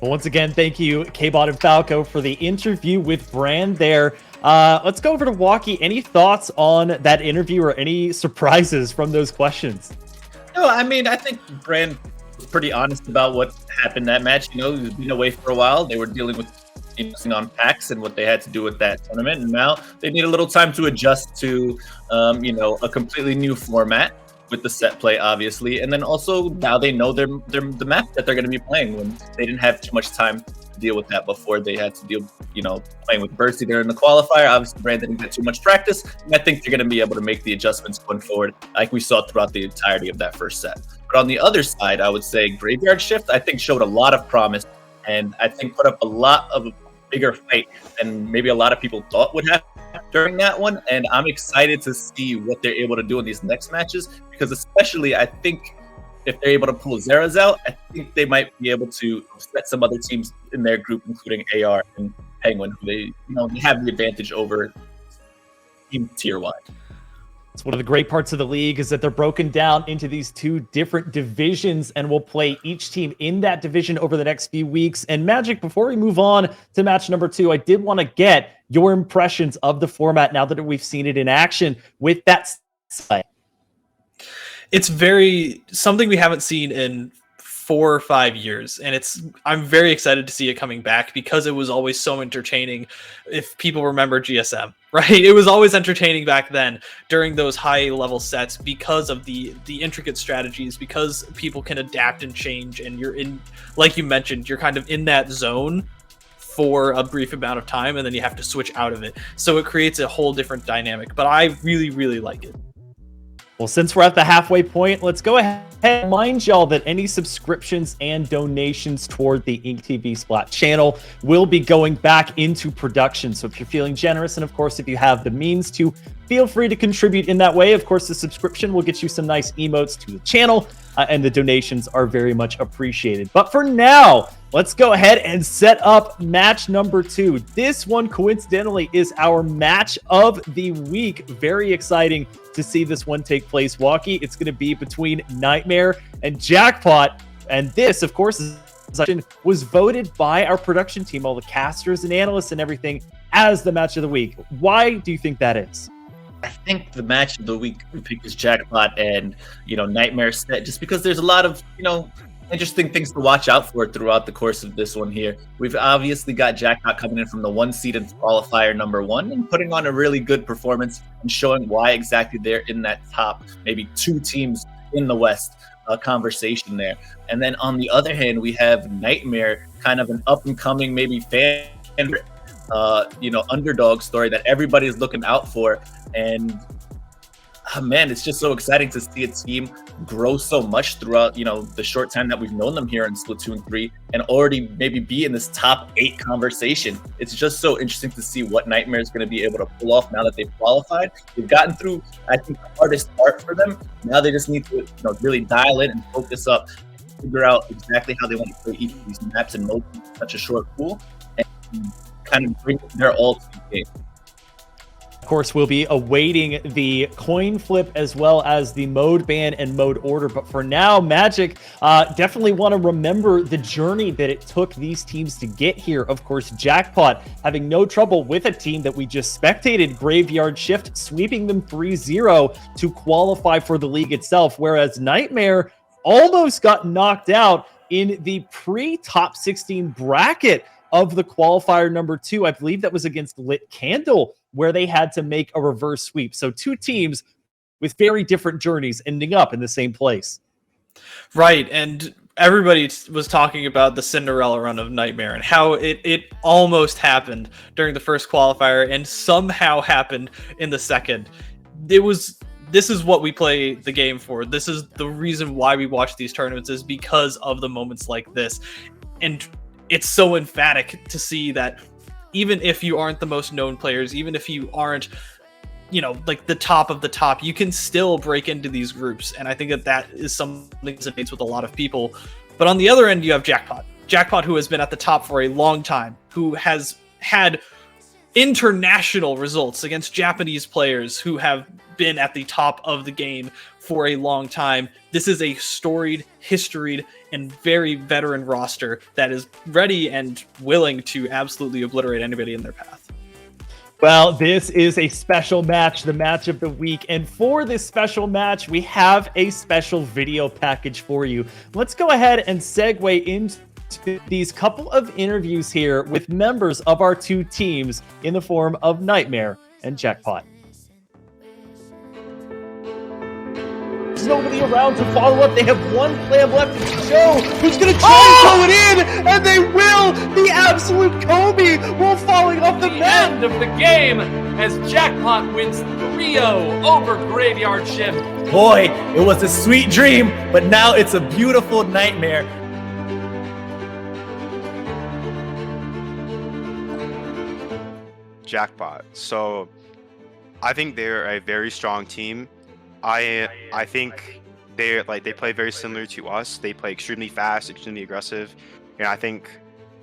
Well, once again, thank you, K-Bot and Falco, for the interview with Brand there. Let's go over to Walkie. Any thoughts on that interview or any surprises from those questions? No, I mean, I think Brand was pretty honest about what happened that match. You know, he's been away for a while. They were dealing with on packs and what they had to do with that tournament, and now they need a little time to adjust to, a completely new format with the set play, obviously, and then also now they know the map that they're going to be playing when they didn't have too much time to deal with that before. They had to deal, playing with Bursty there in the qualifier. Obviously, Brand didn't get too much practice, and I think they're going to be able to make the adjustments going forward, like we saw throughout the entirety of that first set. But on the other side, I would say Graveyard Shift, I think, showed a lot of promise, and I think put up a lot of bigger fight than maybe a lot of people thought would happen during that one. And I'm excited to see what they're able to do in these next matches, because especially I think if they're able to pull Zeras out, I think they might be able to upset some other teams in their group, including AR and Penguin, who they have the advantage over team tier-wide. It's one of the great parts of the league is that they're broken down into these two different divisions, and we'll play each team in that division over the next few weeks. And Magic, before we move on to match number 2, I did want to get your impressions of the format now that we've seen it in action with that site. It's something we haven't seen in 4 or 5 years, and I'm very excited to see it coming back because it was always so entertaining. If people remember GSM, right? It was always entertaining back then during those high level sets because of the intricate strategies, because people can adapt and change, and you're in, like you mentioned, you're kind of in that zone for a brief amount of time, and then you have to switch out of it. So it creates a whole different dynamic, but I really, really like it. Well, since we're at the halfway point, let's go ahead and remind y'all that any subscriptions and donations toward the InkTV Splat channel will be going back into production. So if you're feeling generous, and of course, if you have the means to, feel free to contribute in that way. Of course, the subscription will get you some nice emotes to the channel, and the donations are very much appreciated. But for now, let's go ahead and set up match number 2. This one, coincidentally, is our match of the week. Very exciting to see this one take place, Walkie. It's going to be between Nightmare and Jackpot. And this, of course, was voted by our production team, all the casters and analysts and everything, as the match of the week. Why do you think that is? I think the match of the week we picked is Jackpot and, Nightmare set, just because there's a lot of, interesting things to watch out for throughout the course of this one here. We've obviously got Jackpot coming in from the 1 seed in qualifier number 1 and putting on a really good performance and showing why exactly they're in that top, maybe 2 teams in the West conversation there. And then on the other hand, we have Nightmare, kind of an up-and-coming, maybe fan underdog story that everybody's looking out for. And man, it's just so exciting to see a team grow so much throughout, the short time that we've known them here in Splatoon 3 and already maybe be in this top 8 conversation. It's just so interesting to see what Nightmare is going to be able to pull off now that they've qualified. They've gotten through, I think, the hardest part for them. Now they just need to really dial in and focus up, figure out exactly how they want to play each of these maps and modes in such a short pool, and kind of bring their all to the game. Of course, we'll be awaiting the coin flip as well as the mode ban and mode order. But for now, Magic definitely want to remember the journey that it took these teams to get here. Of course, Jackpot having no trouble with a team that we just spectated, Graveyard Shift, sweeping them 3-0 to qualify for the league itself, whereas Nightmare almost got knocked out in the pre-top 16 bracket of the qualifier number 2. I believe that was against Lit Candle, where they had to make a reverse sweep. So 2 teams with very different journeys ending up in the same place. Right, and everybody was talking about the Cinderella run of Nightmare and how it almost happened during the first qualifier and somehow happened in the second. This is what we play the game for. This is the reason why we watch these tournaments, is because of the moments like this. And it's so emphatic to see that even if you aren't the most known players, even if you aren't, like the top of the top, you can still break into these groups. And I think that is something that resonates with a lot of people. But on the other end, you have Jackpot. Jackpot, who has been at the top for a long time, who has had international results against Japanese players who have been at the top of the game for a long time. This is a storied, historied, and very veteran roster that is ready and willing to absolutely obliterate anybody in their path. Well, this is a special match, the match of the week. And for this special match, we have a special video package for you. Let's go ahead and segue into these couple of interviews here with members of our two teams in the form of Nightmare and Jackpot. There's nobody around to follow up. They have one plan left to show who's going to try and throw it in, and they will. The absolute Kobe will falling off the map. End of the game as Jackpot wins 3-0 over Graveyard Shift. Boy, it was a sweet dream, but now it's a beautiful nightmare. Jackpot. So I think they're a very strong team. I think they play very similar to us. They play extremely fast, extremely aggressive, and I think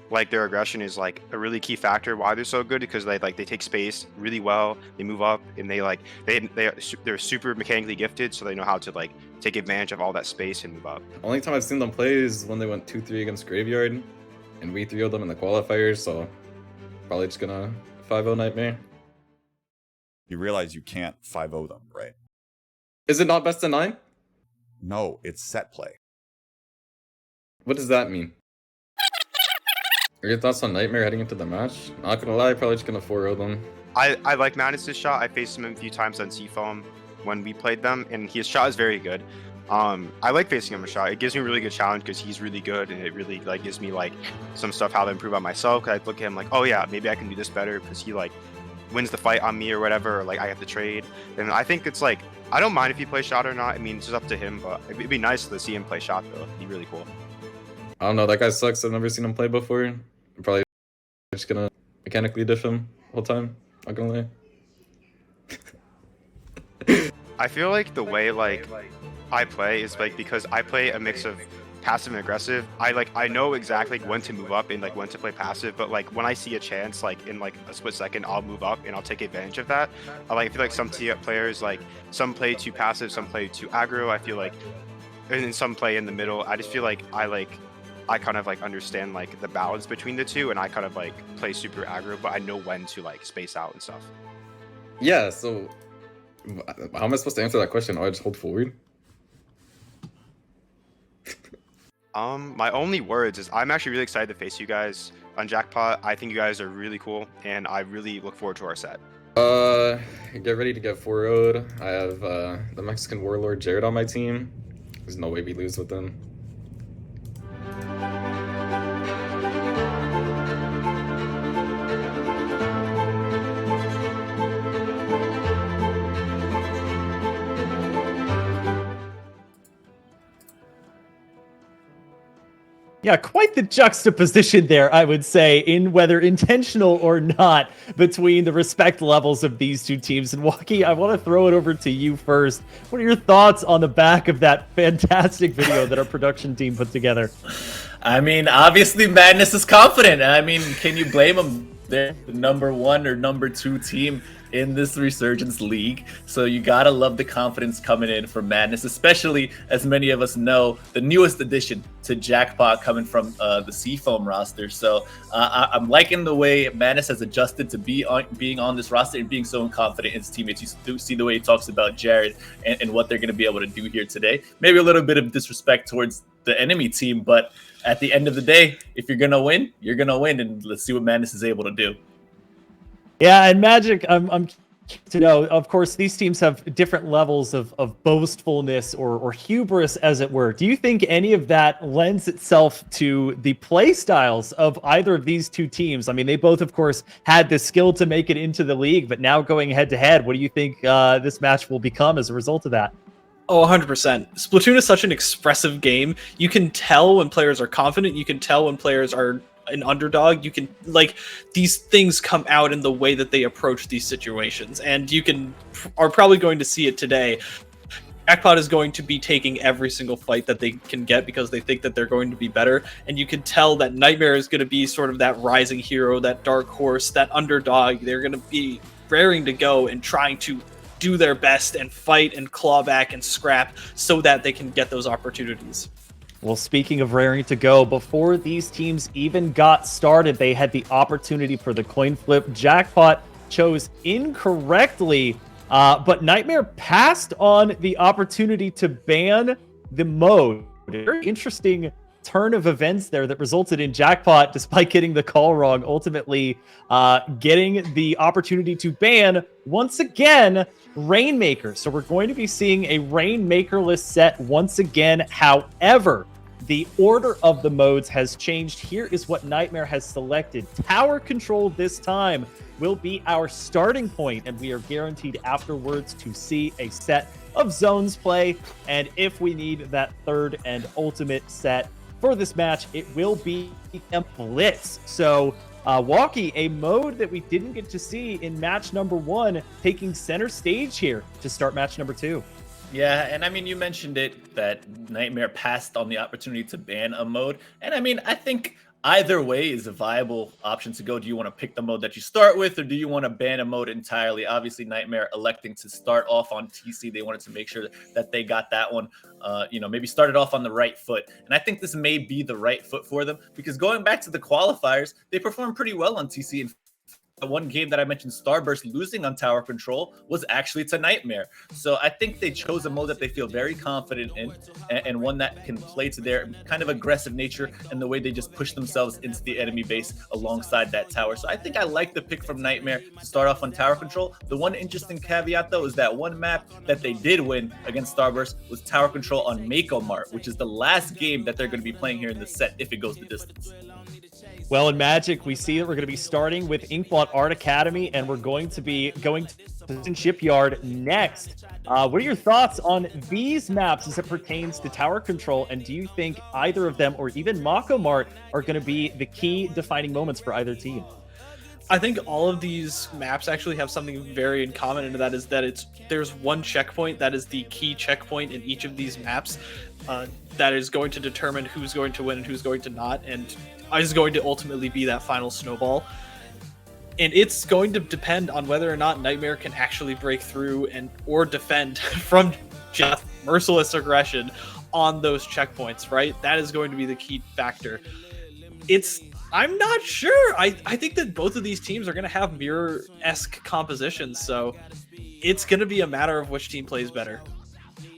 like their aggression is like a really key factor why they're so good, because they take space really well. They move up, and they're super mechanically gifted, so they know how to like take advantage of all that space and move up. Only time I've seen them play is when they went 2-3 against Graveyard, and we 3-0'd them in the qualifiers. So probably just gonna 5-0 Nightmare. You realize you can't 5-0 them, right? Is it not best of 9? No, it's set play. What does that mean? Are your thoughts on Nightmare heading into the match? Not gonna lie, probably just gonna 4-0 them. I like Madness's shot. I faced him a few times on Seafoam when we played them, and his shot is very good. I like facing him a shot. It gives me a really good challenge because he's really good, and it really like gives me like some stuff how to improve on myself. Cause I look at him like, oh yeah, maybe I can do this better because he like wins the fight on me or whatever, or like I have to trade. And I think it's like, I don't mind if he plays shot or not. I mean, it's just up to him, but it'd be nice to see him play shot though. It'd be really cool. I don't know, that guy sucks. I've never seen him play before. I'm probably just gonna mechanically diff him the whole time. Not gonna lie. I feel like the way like I play is like, because I play a mix of passive and aggressive. I know exactly when to move up and like when to play passive, but like when I see a chance like in like a split second, I'll move up and I'll take advantage of that. I feel like some players, like some play too passive, some play too aggro. I feel like, and then some play in the middle. I just feel like I kind of like understand like the balance between the two, and I kind of like play super aggro, but I know when to like space out and stuff. Yeah, so how am I supposed to answer that question? I just hold forward? My only words is I'm actually really excited to face you guys on Jackpot. I think you guys are really cool, and I really look forward to our set. Get ready to get 4-0'd. I have the Mexican warlord Jared on my team. There's no way we lose with them. Yeah, quite the juxtaposition there, I would say, in whether intentional or not, between the respect levels of these two teams. And Waki, I want to throw it over to you first. What are your thoughts on the back of that fantastic video that our production team put together? I mean, obviously Madness is confident. I mean, can you blame them? They're the #1 or #2 team in this Resurgence League. So you gotta love the confidence coming in from Madness, especially as many of us know, the newest addition to Jackpot coming from the Seafoam roster. So I'm liking the way Madness has adjusted to being on this roster and being so confident in his teammates. You do see the way he talks about Jared and what they're gonna be able to do here today. Maybe a little bit of disrespect towards the enemy team, but at the end of the day, if you're gonna win, you're gonna win, and let's see what Madness is able to do. Yeah, and Magic, I'm to know, of course, these teams have different levels of boastfulness or hubris, as it were. Do you think any of that lends itself to the play styles of either of these two teams? I mean, they both, of course, had the skill to make it into the league, but now going head-to-head, what do you think this match will become as a result of that? Oh, 100%. Splatoon is such an expressive game. You can tell when players are confident. You can tell when players are an underdog. You can, like, these things come out in the way that they approach these situations. And you are probably going to see it today. Jackpot is going to be taking every single fight that they can get because they think that they're going to be better. And you can tell that Nightmare is going to be sort of that rising hero, that dark horse, that underdog. They're going to be raring to go and trying to do their best and fight and claw back and scrap so that they can get those opportunities. Well, speaking of raring to go, before these teams even got started, they had the opportunity for the coin flip. Jackpot chose incorrectly, but Nightmare passed on the opportunity to ban the mode. Very interesting turn of events there that resulted in Jackpot, despite getting the call wrong, ultimately getting the opportunity to ban, once again, Rainmaker. So we're going to be seeing a Rainmaker-less set once again. However, the order of the modes has changed. Here is what Nightmare has selected. Tower control this time will be our starting point, and we are guaranteed afterwards to see a set of zones play. And if we need that third and ultimate set for this match, it will be a Blitz. So Walkie, a mode that we didn't get to see in match number 1, taking center stage here to start match number 2. Yeah, and I mean, you mentioned it, that Nightmare passed on the opportunity to ban a mode. And I mean, I think either way is a viable option to go. Do you want to pick the mode that you start with, or do you want to ban a mode entirely? Obviously, Nightmare electing to start off on TC. They wanted to make sure that they got that one, maybe started off on the right foot. And I think this may be the right foot for them, because going back to the qualifiers, they performed pretty well on TC. And the one game that I mentioned, Starburst losing on tower control, was actually to Nightmare. So I think they chose a mode that they feel very confident in, and one that can play to their kind of aggressive nature and the way they just push themselves into the enemy base alongside that tower. So I think I like the pick from Nightmare to start off on tower control. The one interesting caveat, though, is that one map that they did win against Starburst was tower control on Mako Mart, which is the last game that they're going to be playing here in the set if it goes the distance. Well, in Magic, we see that we're going to be starting with Inkblot Art Academy, and we're going to be going to Shipyard next. What are your thoughts on these maps as it pertains to tower control, and do you think either of them, or even Mako Mart, are going to be the key defining moments for either team? I think all of these maps actually have something very in common, and that is that there's one checkpoint that is the key checkpoint in each of these maps that is going to determine who's going to win and who's going to not, and is going to ultimately be that final snowball. And it's going to depend on whether or not Nightmare can actually break through or defend from just merciless aggression on those checkpoints, right? That is going to be the key factor. I'm not sure. I think that both of these teams are going to have mirror-esque compositions, so it's going to be a matter of which team plays better.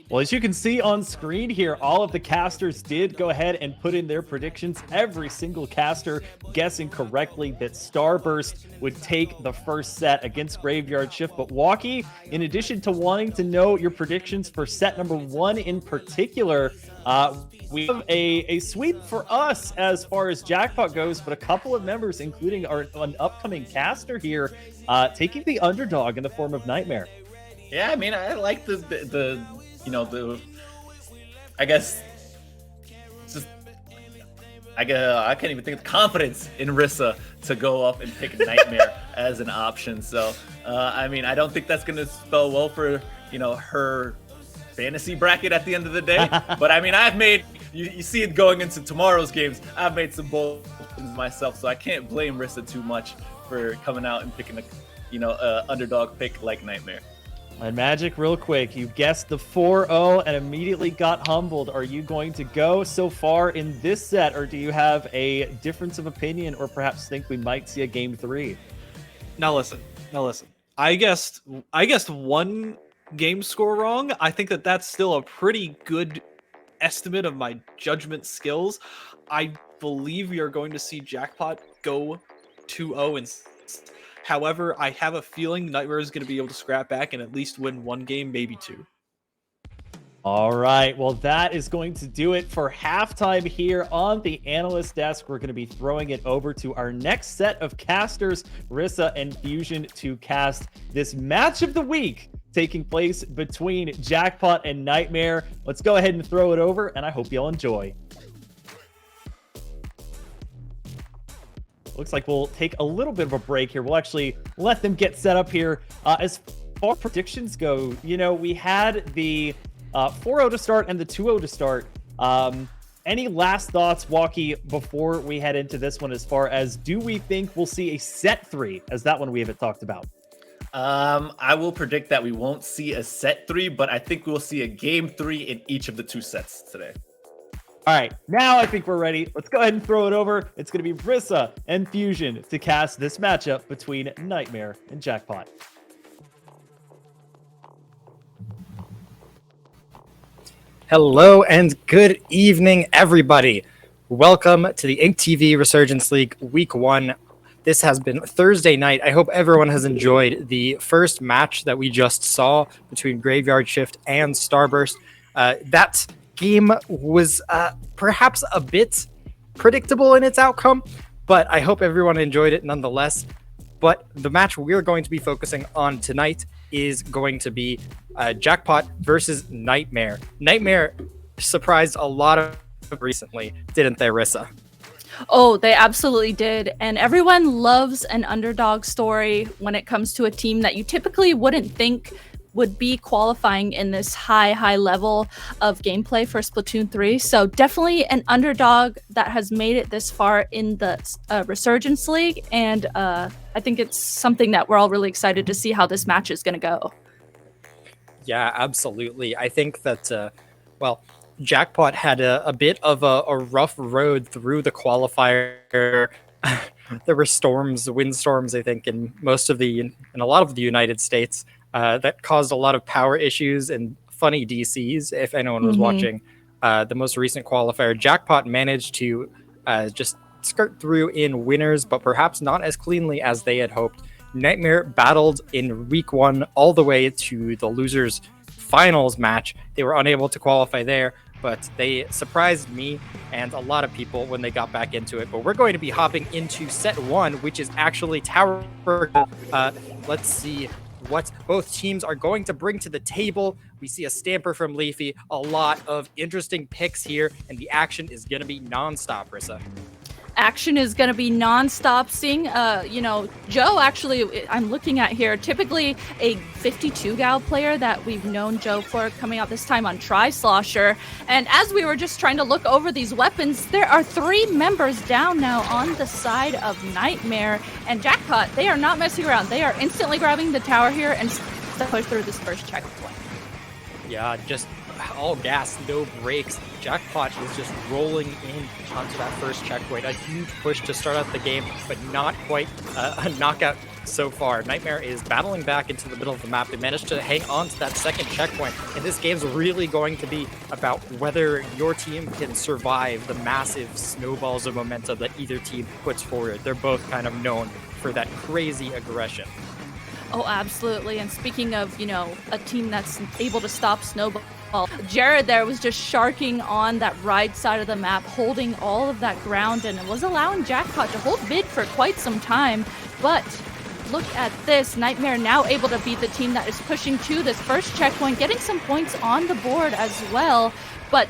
Well, as you can see on screen here, all of the casters did go ahead and put in their predictions. Every single caster guessing correctly that Starburst would take the first set against Graveyard Shift. But Walkie, in addition to wanting to know your predictions for set number 1 in particular, we have a sweep for us as far as Jackpot goes, but a couple of members, including an upcoming caster here, taking the underdog in the form of Nightmare. Yeah, I mean, I like I guess I can't even think of the confidence in Rissa to go up and pick Nightmare as an option. So, I mean, I don't think that's going to spell well for, her fantasy bracket at the end of the day. But I mean, you see it going into tomorrow's games. I've made some bold ones myself, so I can't blame Rissa too much for coming out and picking a underdog pick like Nightmare. And Magic, real quick, you guessed the 4-0 and immediately got humbled. Are you going to go so far in this set, or do you have a difference of opinion, or perhaps think we might see a game 3? Now listen. I guessed one game score wrong. I think that that's still a pretty good estimate of my judgment skills. I believe we are going to see Jackpot go 2-0 and however, I have a feeling Nightmare is going to be able to scrap back and at least win one game, maybe 2. All right, well, that is going to do it for halftime here on the Analyst Desk. We're going to be throwing it over to our next set of casters, Rissa and Fusion, to cast this match of the week taking place between Jackpot and Nightmare. Let's go ahead and throw it over, and I hope you'll enjoy. Looks like we'll take a little bit of a break here. We'll actually let them get set up here. As far as predictions go, we had the 4-0 to start and the 2-0 to start. Any last thoughts, Walkie, before we head into this one, as far as do we think we'll see a set 3, as that one we haven't talked about? I will predict that we won't see a set 3, but I think we'll see a game 3 in each of the 2 sets today. All right, now I think we're ready. Let's go ahead and throw it over. It's going to be Rissa and Fusion to cast this matchup between Nightmare and Jackpot. Hello and good evening, everybody. Welcome to the InkTV Resurgence League Week 1. This has been Thursday night. I hope everyone has enjoyed the first match that we just saw between Graveyard Shift and Starburst. That game was perhaps a bit predictable in its outcome, but I hope everyone enjoyed it nonetheless. But the match we're going to be focusing on tonight is going to be Jackpot versus Nightmare. Nightmare surprised a lot of recently, didn't they, Rissa? Oh, they absolutely did. And everyone loves an underdog story when it comes to a team that you typically wouldn't think would be qualifying in this high level of gameplay for Splatoon 3. So definitely an underdog that has made it this far in the Resurgence League. And I think it's something that we're all really excited to see how this match is going to go. Yeah, absolutely. I think that, Jackpot had a bit of a rough road through the qualifier. There were windstorms, I think, in a lot of the United States that caused a lot of power issues and funny DCs. If anyone was watching the most recent qualifier, Jackpot managed to just skirt through in winners, but perhaps not as cleanly as they had hoped. Nightmare battled in week 1 all the way to the losers finals match. They were unable to qualify there, but they surprised me and a lot of people when they got back into it. But we're going to be hopping into set 1, which is actually Tower. Let's see what both teams are going to bring to the table. We see a Stamper from Leafy, a lot of interesting picks here, and the action is going to be nonstop, Rissa. Action is going to be non-stop. Seeing, Joe, actually, I'm looking at here, typically a 52 gal player that we've known Joe for, coming out this time on Tri-Slosher. And as we were just trying to look over these weapons, there are 3 members down now on the side of Nightmare. And Jackpot, they are not messing around. They are instantly grabbing the tower here and push through this first checkpoint. Yeah, just all gas, no brakes. Jackpot is just rolling in onto that first checkpoint. A huge push to start out the game, but not quite a knockout so far. Nightmare is battling back into the middle of the map. They managed to hang on to that second checkpoint, and this game's really going to be about whether your team can survive the massive snowballs of momentum that either team puts forward. They're both kind of known for that crazy aggression. Oh, absolutely. And speaking of, a team that's able to stop snowball, Jared there was just sharking on that right side of the map, holding all of that ground, and it was allowing Jackpot to hold mid for quite some time. But look at this. Nightmare now able to beat the team that is pushing to this first checkpoint, getting some points on the board as well. But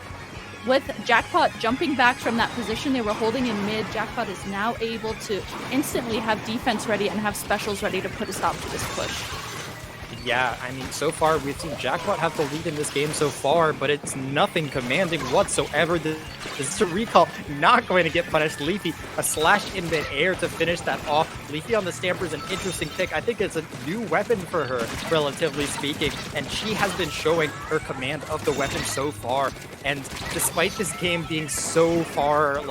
with Jackpot jumping back from that position they were holding in mid, Jackpot is now able to instantly have defense ready and have specials ready to put a stop to this push. Yeah, I mean, so far we've seen Jackpot have the lead in this game so far, but it's nothing commanding whatsoever. This is a recall, not going to get punished. Leafy, a slash in mid-air to finish that off. Leafy on the Stamper is an interesting pick. I think it's a new weapon for her, relatively speaking, and she has been showing her command of the weapon so far. And despite this game being so far,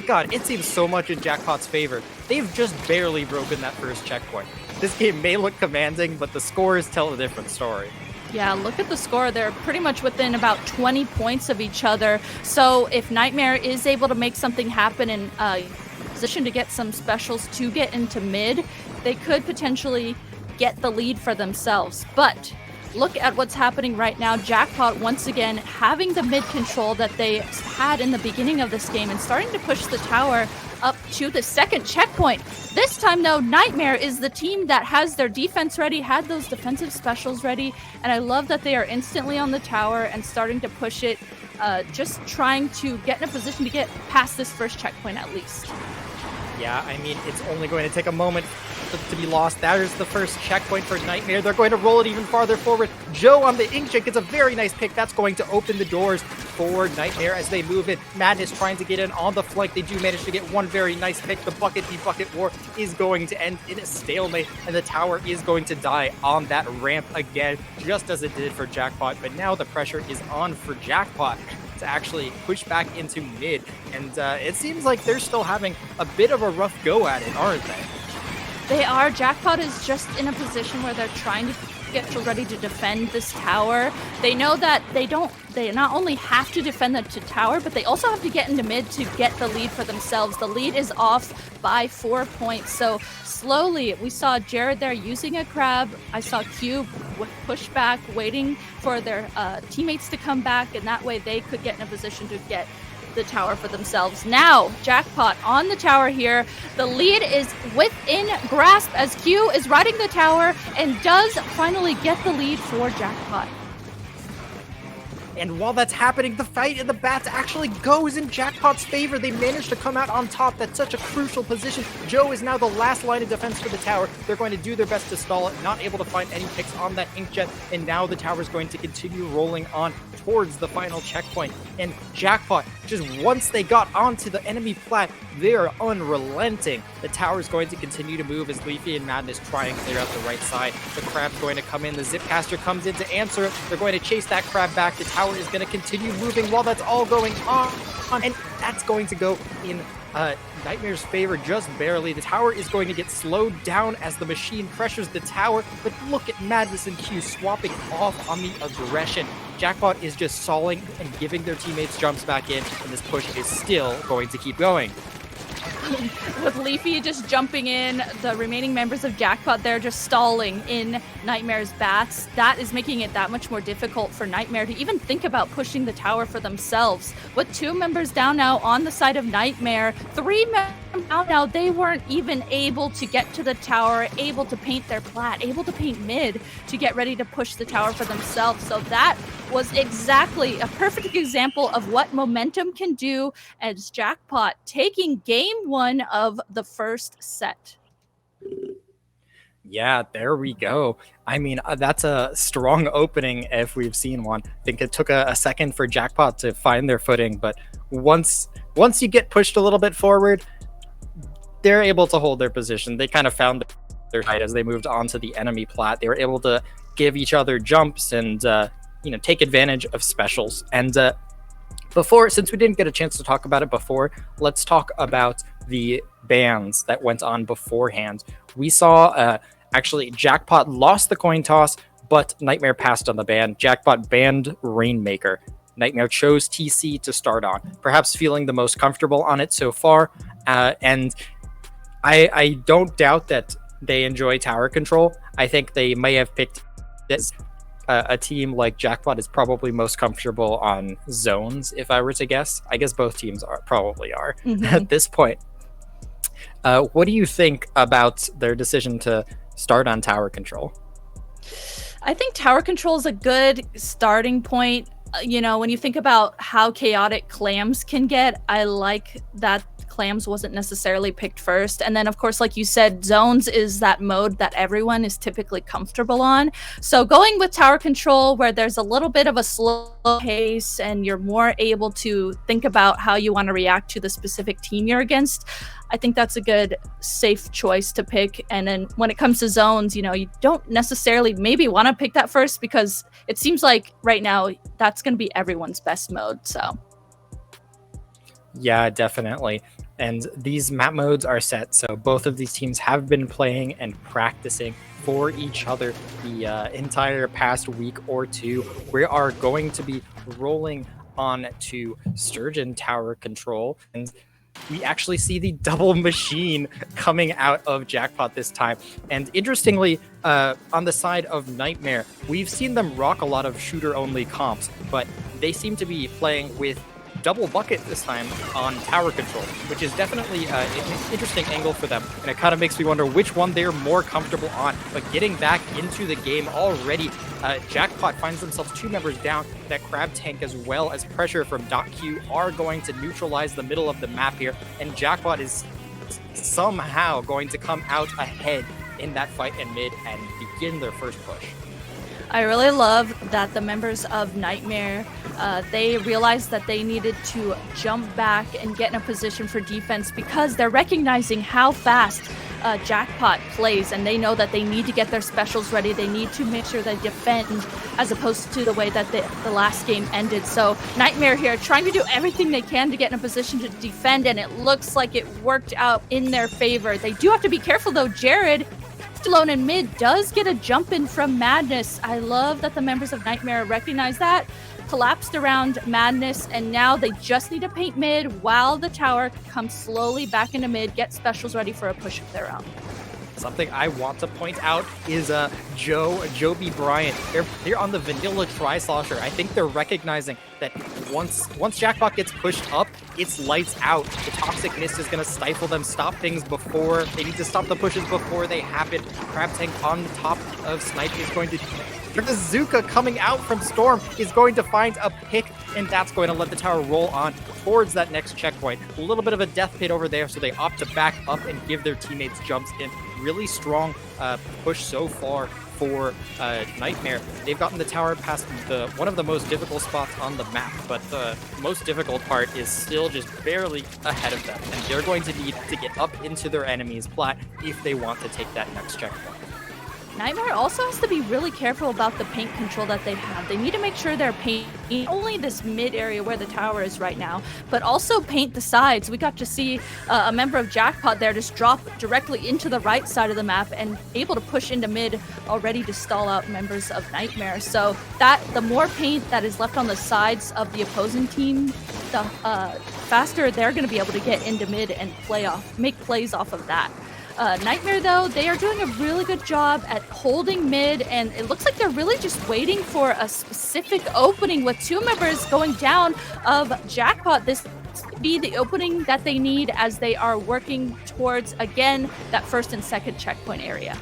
God, it seems so much in Jackpot's favor. They've just barely broken that first checkpoint. This game may look commanding, but the scores tell a different story. Yeah, look at the score. They're pretty much within about 20 points of each other. So if Nightmare is able to make something happen in position to get some specials to get into mid, they could potentially get the lead for themselves. But look at what's happening right now. Jackpot, once again, having the mid control that they had in the beginning of this game and starting to push the tower up to the second checkpoint. This time, though, Nightmare is the team that has their defense ready, had those defensive specials ready, and I love that they are instantly on the tower and starting to push it, just trying to get in a position to get past this first checkpoint at least. Yeah, I mean, it's only going to take a moment to be lost. That is the first checkpoint for Nightmare. They're going to roll it even farther forward. Joe on the inkjet gets a very nice pick. That's going to open the doors for Nightmare as they move in. Madness trying to get in on the flank. They do manage to get one very nice pick. The bucket war is going to end in a stalemate, and the tower is going to die on that ramp again, just as it did for Jackpot. But now the pressure is on for Jackpot to actually push back into mid, and it seems like they're still having a bit of a rough go at it, aren't they? They are. Jackpot is just in a position where they're trying to get ready to defend this tower. They know that they not only have to defend the tower, but they also have to get into mid to get the lead for themselves. The lead is off by 4 points. So slowly, we saw Jared there using a crab. I saw Q push back, waiting for their teammates to come back, and that way they could get in a position to get the tower for themselves. Now, Jackpot on the tower here. The lead is within grasp as Q is riding the tower and does finally get the lead for Jackpot. And while that's happening, the fight in the bats actually goes in Jackpot's favor. They managed to come out on top. That's such a crucial position. Joe is now the last line of defense for the tower. They're going to do their best to stall it, not able to find any picks on that inkjet. And now the tower is going to continue rolling on towards the final checkpoint. And Jackpot, just once they got onto the enemy plat, they are unrelenting. The tower is going to continue to move as Leafy and Madness try and clear out the right side. The crab's going to come in. The Zipcaster comes in to answer it. They're going to chase that crab back. The tower is going to continue moving while that's all going on. And that's going to go in Nightmare's favor just barely. The tower is going to get slowed down as the machine pressures the tower. But look at Madness and Q swapping off on the aggression. Jackpot is just stalling and giving their teammates jumps back in, and this push is still going to keep going. With Leafy just jumping in, the remaining members of Jackpot there just stalling in Nightmare's bats. That is making it that much more difficult for Nightmare to even think about pushing the tower for themselves. With 2 members down now on the side of Nightmare, 3 members down now, they weren't even able to get to the tower, able to paint their plat, able to paint mid to get ready to push the tower for themselves. So that was exactly a perfect example of what momentum can do as Jackpot taking game 1 of the first set. Yeah, there we go. I mean, that's a strong opening if we've seen one. I think it took a second for Jackpot to find their footing, but once you get pushed a little bit forward, they're able to hold their position. They kind of found their height as they moved onto the enemy plat. They were able to give each other jumps and take advantage of specials. And since we didn't get a chance to talk about it before, let's talk about the bans that went on beforehand. We saw actually Jackpot lost the coin toss, but Nightmare passed on the ban. Jackpot banned Rainmaker. Nightmare chose TC to start on, perhaps feeling the most comfortable on it so far. And I don't doubt that they enjoy tower control. I think they may have picked this. A team like Jackpot is probably most comfortable on zones, if I were to guess. I guess both teams probably are at this point. What do you think about their decision to start on tower control? I think tower control is a good starting point. When you think about how chaotic clams can get, I like that clams wasn't necessarily picked first. And then, of course, like you said, zones is that mode that everyone is typically comfortable on. So going with tower control, where there's a little bit of a slow pace and you're more able to think about how you want to react to the specific team you're against, I think that's a good, safe choice to pick. And then when it comes to zones, you don't necessarily maybe want to pick that first, because it seems like right now that's going to be everyone's best mode. So yeah, definitely. And these map modes are set, so both of these teams have been playing and practicing for each other the entire past week or two. We are going to be rolling on to Sturgeon tower control, and we actually see the double machine coming out of Jackpot this time. And interestingly, on the side of Nightmare, we've seen them rock a lot of shooter-only comps, but they seem to be playing with double bucket this time on tower control, which is definitely an interesting angle for them, and it kind of makes me wonder which one they're more comfortable on. But getting back into the game already, Jackpot finds themselves 2 members down. That crab tank as well as pressure from .Q are going to neutralize the middle of the map here, and Jackpot is somehow going to come out ahead in that fight in mid and begin their first push. I really love that the members of Nightmare, they realized that they needed to jump back and get in a position for defense because they're recognizing how fast Jackpot plays, and they know that they need to get their specials ready. They need to make sure they defend as opposed to the way that the last game ended. So Nightmare here trying to do everything they can to get in a position to defend, and it looks like it worked out in their favor. They do have to be careful though. Jared, alone in mid, does get a jump in from Madness. I love that the members of Nightmare recognize that, collapsed around Madness, and now they just need to paint mid while the tower comes slowly back into mid, get specials ready for a push of their own. Something I want to point out is Joe B. Bryant. They're on the vanilla Tri-Slosher. I think they're recognizing that once Jackpot gets pushed up, it's lights out. The Toxic Mist is going to stifle them, stop things before they need to stop the pushes before they happen. Crab Tank on the top of Snipe is going to... The Zuka coming out from Storm is going to find a pick, and that's going to let the tower roll on towards that next checkpoint. A little bit of a death pit over there, so they opt to back up and give their teammates jumps in. Really strong push so far for Nightmare. They've gotten the tower past one of the most difficult spots on the map, but the most difficult part is still just barely ahead of them, and they're going to need to get up into their enemy's plat if they want to take that next checkpoint. Nightmare also has to be really careful about the paint control that they have. They need to make sure they're painting only this mid area where the tower is right now, but also paint the sides. We got to see a member of Jackpot there just drop directly into the right side of the map and able to push into mid already to stall out members of Nightmare. So that the more paint that is left on the sides of the opposing team, the faster they're going to be able to get into mid and make plays off of that. Nightmare, though, they are doing a really good job at holding mid, and it looks like they're really just waiting for a specific opening with two members going down of Jackpot. This could be the opening that they need as they are working towards, again, that first and second checkpoint area.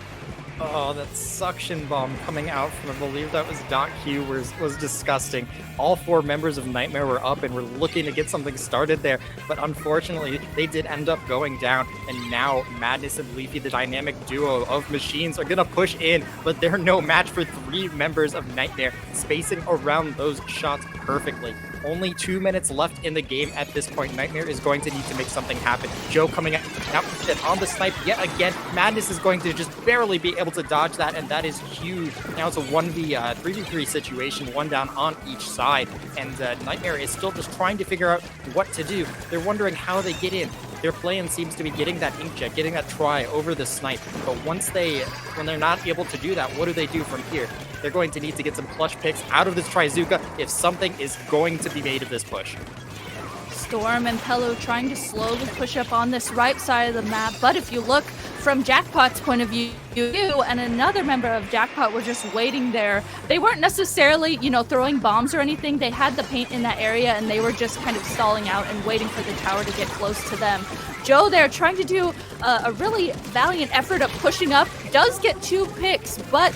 Oh, that suction bomb coming out from, I believe that was .Q, was disgusting. All four members of Nightmare were up and were looking to get something started there, but unfortunately, they did end up going down, and now Madness and Leafy, the dynamic duo of machines, are gonna push in, but they're no match for three members of Nightmare, spacing around those shots perfectly. Only 2 minutes left in the game at this point. Nightmare is going to need to make something happen. Joe coming out on the snipe yet again. Madness is going to just barely be able to dodge that, and that is huge. Now it's a 3v3 situation, one down on each side, and Nightmare is still just trying to figure out what to do. They're wondering how they get in. Their plan seems to be getting that inkjet, getting that try over the snipe, but when they're not able to do that, what do they do from here? They're going to need to get some clutch picks out of this Trizuka if something is going to be made of this push. Storm and Pelo trying to slowly push up on this right side of the map, but if you look from Jackpot's point of view, you and another member of Jackpot were just waiting there. They weren't necessarily, throwing bombs or anything. They had the paint in that area, and they were just kind of stalling out and waiting for the tower to get close to them. Joe there trying to do a really valiant effort of pushing up, does get 2 picks, but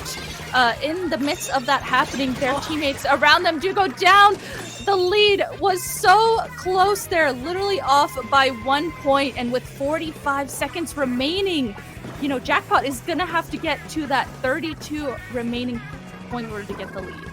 in the midst of that happening, their teammates around them do go down. The lead was so close there, literally off by 1 point, and with 45 seconds remaining, Jackpot is gonna have to get to that 32 remaining point in order to get the lead.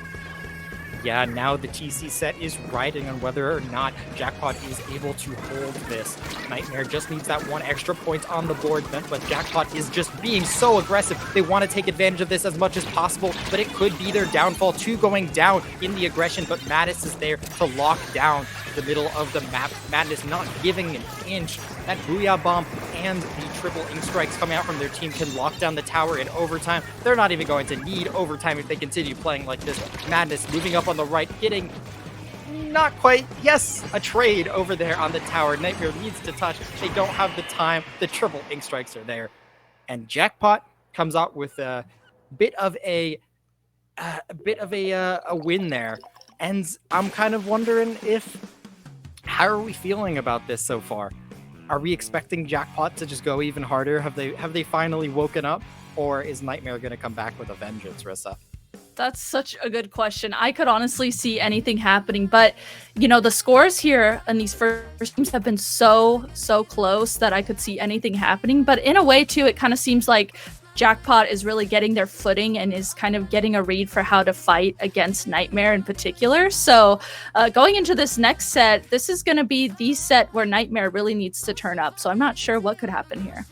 Yeah, now the TC set is riding on whether or not Jackpot is able to hold this. Nightmare just needs that 1 extra point on the board, but Jackpot is just being so aggressive. They want to take advantage of this as much as possible, but it could be their downfall. 2 going down in the aggression, but Madness is there to lock down the middle of the map. Madness not giving an inch. That Booyah Bomb and the triple ink strikes coming out from their team can lock down the tower in overtime. They're not even going to need overtime if they continue playing like this. Madness moving up on the right, getting not quite, yes, a trade over there on the tower. Nightmare needs to touch. They don't have the time. The triple ink strikes are there. And Jackpot comes out with a bit of a win there. And I'm kind of wondering how are we feeling about this so far? Are we expecting Jackpot to just go even harder? Have they finally woken up? Or is Nightmare going to come back with a vengeance, Rissa? That's such a good question. I could honestly see anything happening, but the scores here in these first games have been so close that I could see anything happening. But in a way too, it kind of seems like Jackpot is really getting their footing and is kind of getting a read for how to fight against Nightmare in particular. So going into this next set, this is going to be the set where Nightmare really needs to turn up. So I'm not sure what could happen here.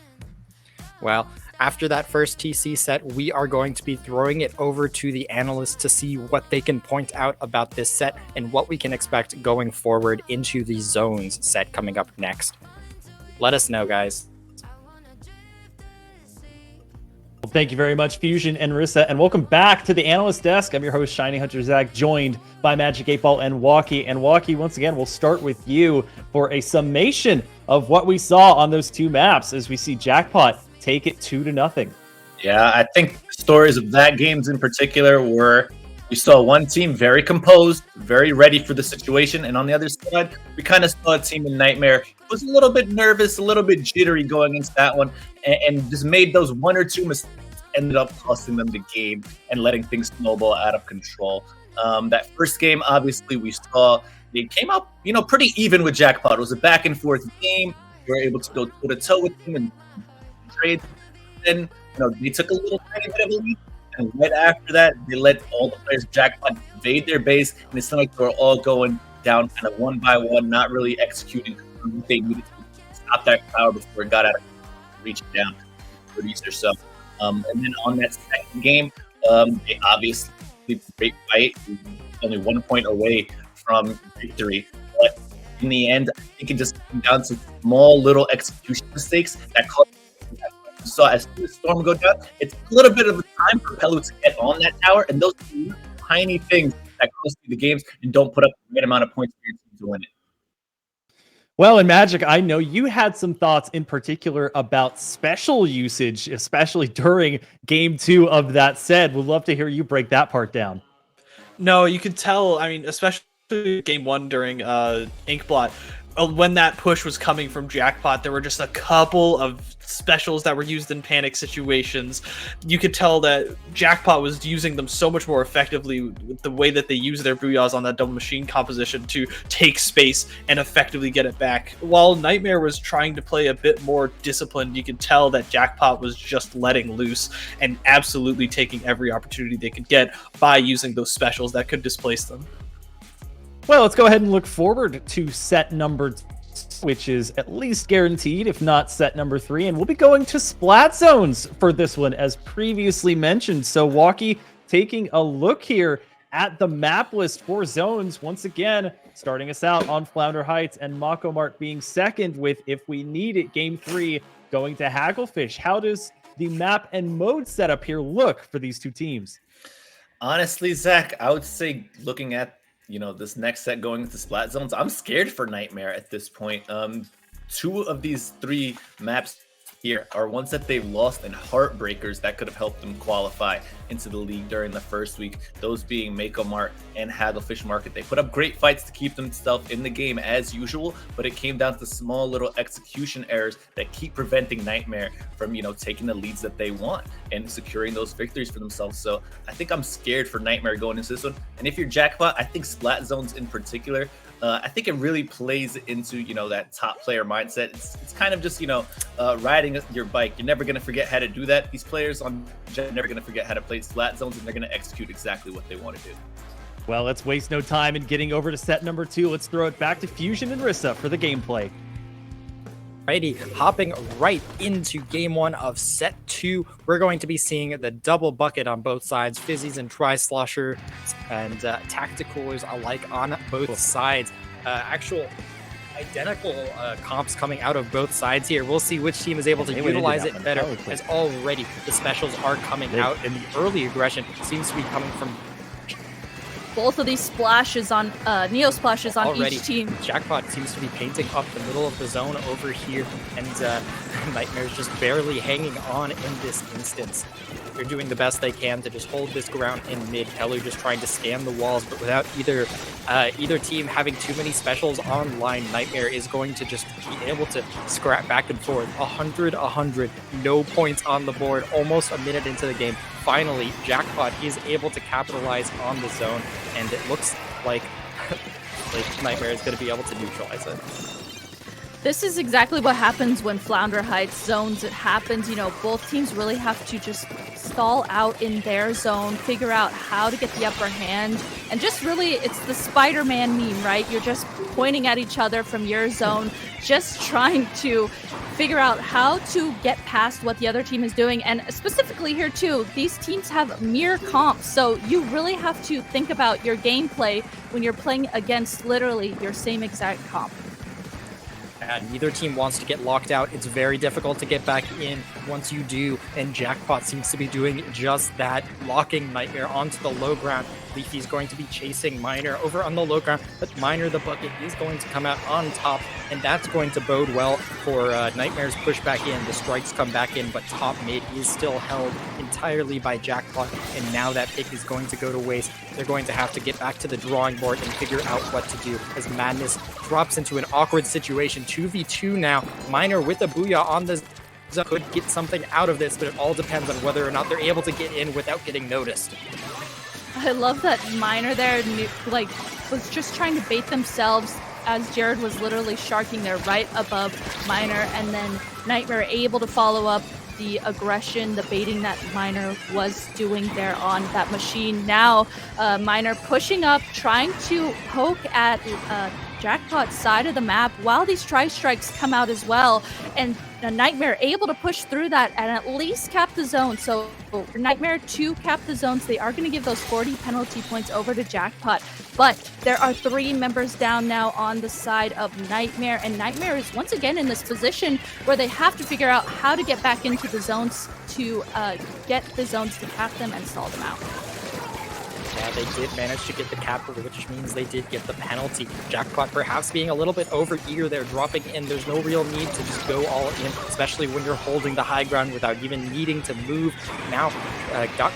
Well, after that first TC set, we are going to be throwing it over to the analysts to see what they can point out about this set and what we can expect going forward into the Zones set coming up next. Let us know, guys. Well, thank you very much, Fusion and Rissa, and welcome back to the Analyst Desk. I'm your host, Shiny Hunter Zach, joined by Magic 8 Ball and Walkie. And Walkie, once again, we'll start with you for a summation of what we saw on those two maps as we see Jackpot take it 2-0. Yeah, I think the stories of that games in particular were we saw one team very composed, very ready for the situation, and on the other side, we kind of saw a team in Nightmare who was a little bit nervous, a little bit jittery going into that one, and just made those one or two mistakes, ended up costing them the game and letting things snowball out of control. That first game, obviously, we saw they came out, pretty even with Jackpot. It was a back and forth game. We were able to go toe to toe with them and trade. Then, they took a little tiny bit of a lead. And right after that, they let all the players of Jackpot invade their base, and it's not like they were all going down kind of one by one, not really executing what they needed to stop that power before it got out of reach down to 30s or so. And then on that second game, they obviously great fight, only 1 point away from victory. But in the end, I think it just came down to small little execution mistakes that caused. So as soon as Storm go down, it's a little bit of a time for Pelu to get on that tower, and those tiny things that cost you the games and don't put up the right amount of points for your team to win it. Well, in Magic, I know you had some thoughts in particular about special usage, especially during Game 2 of that set. Would love to hear you break that part down. No, you could tell, especially Game 1 during Inkblot, when that push was coming from Jackpot, there were just a couple of specials that were used in panic situations. You could tell that Jackpot was using them so much more effectively with the way that they use their Booyahs on that double machine composition to take space and effectively get it back. While Nightmare was trying to play a bit more disciplined, you could tell that Jackpot was just letting loose and absolutely taking every opportunity they could get by using those specials that could displace them. Well, let's go ahead and look forward to set number 2, which is at least guaranteed, if not set number 3. And we'll be going to Splat Zones for this one, as previously mentioned. So, Walkie, taking a look here at the map list for Zones, once again, starting us out on Flounder Heights and Mako Mart being second with If We Need It, Game 3, going to Hagglefish. How does the map and mode setup here look for these two teams? Honestly, Zach, I would say looking at this next set going into Splat Zones, I'm scared for Nightmare at this point. 2 of these 3 maps here are ones that they've lost and heartbreakers that could have helped them qualify into the league during the first week, those being Mako Mart and Hagglefish Market. They put up great fights to keep themselves in the game as usual, but it came down to small little execution errors that keep preventing Nightmare from, taking the leads that they want and securing those victories for themselves. So I think I'm scared for Nightmare going into this one. And if you're Jackpot, I think Splat Zones in particular, I think it really plays into, that top player mindset. It's kind of just, riding your bike. You're never going to forget how to do that. These players on Jet are never going to forget how to play Splat Zones, and they're going to execute exactly what they want to do. Well, let's waste no time in getting over to set number 2. Let's throw it back to Fusion and Rissa for the gameplay. Righty, hopping right into Game 1 of Set 2, we're going to be seeing the double bucket on both sides, Fizzies and Tri-Slosher, and Tacticalers alike on both sides. Actual identical comps coming out of both sides here. We'll see which team is able to utilize it better, as already the specials are coming out, and the early aggression seems to be coming from both of these splashes on Neo splashes on already. Each team. Jackpot seems to be painting up the middle of the zone over here, and Nightmare's just barely hanging on in this instance. They're doing the best they can to just hold this ground in mid. Pelu just trying to scan the walls, but without either team having too many specials online, Nightmare is going to just be able to scrap back and forth. 100, no points on the board, almost a minute into the game. Finally, Jackpot is able to capitalize on the zone, and it looks like Nightmare is going to be able to neutralize it. This is exactly what happens when Flounder hides zones. It happens, both teams really have to just stall out in their zone, figure out how to get the upper hand, and just really, it's the Spider-Man meme, right? You're just pointing at each other from your zone, just trying to figure out how to get past what the other team is doing. And specifically here too, these teams have mirror comps, so you really have to think about your gameplay when you're playing against literally your same exact comp. Neither team wants to get locked out. It's very difficult to get back in once you do, and Jackpot seems to be doing just that, locking Nightmare onto the low ground. Leafy's going to be chasing Miner over on the low ground, but Miner the bucket is going to come out on top, and that's going to bode well for Nightmare's push back in. The strikes come back in, but top mid is still held entirely by Jackpot, and now that pick is going to go to waste. They're going to have to get back to the drawing board and figure out what to do as Madness drops into an awkward situation. 2v2 now. Miner with a booyah on the could get something out of this, but it all depends on whether or not they're able to get in without getting noticed. I love that Miner there, was just trying to bait themselves as Jared was literally sharking there right above Miner, and then Nightmare able to follow up the aggression, the baiting that Miner was doing there on that machine. Now, Miner pushing up, trying to poke at Jackpot's side of the map while these tri-strikes come out as well. And Nightmare able to push through that and at least cap the zone. So for Nightmare to cap the zones, they are going to give those 40 penalty points over to Jackpot. But there are 3 members down now on the side of Nightmare, and Nightmare is once again in this position where they have to figure out how to get back into the zones to get the zones to cap them and stall them out. Yeah, they did manage to get the cap, which means they did get the penalty. Jackpot perhaps being a little bit over-eager there, dropping in. There's no real need to just go all in, especially when you're holding the high ground without even needing to move. Now,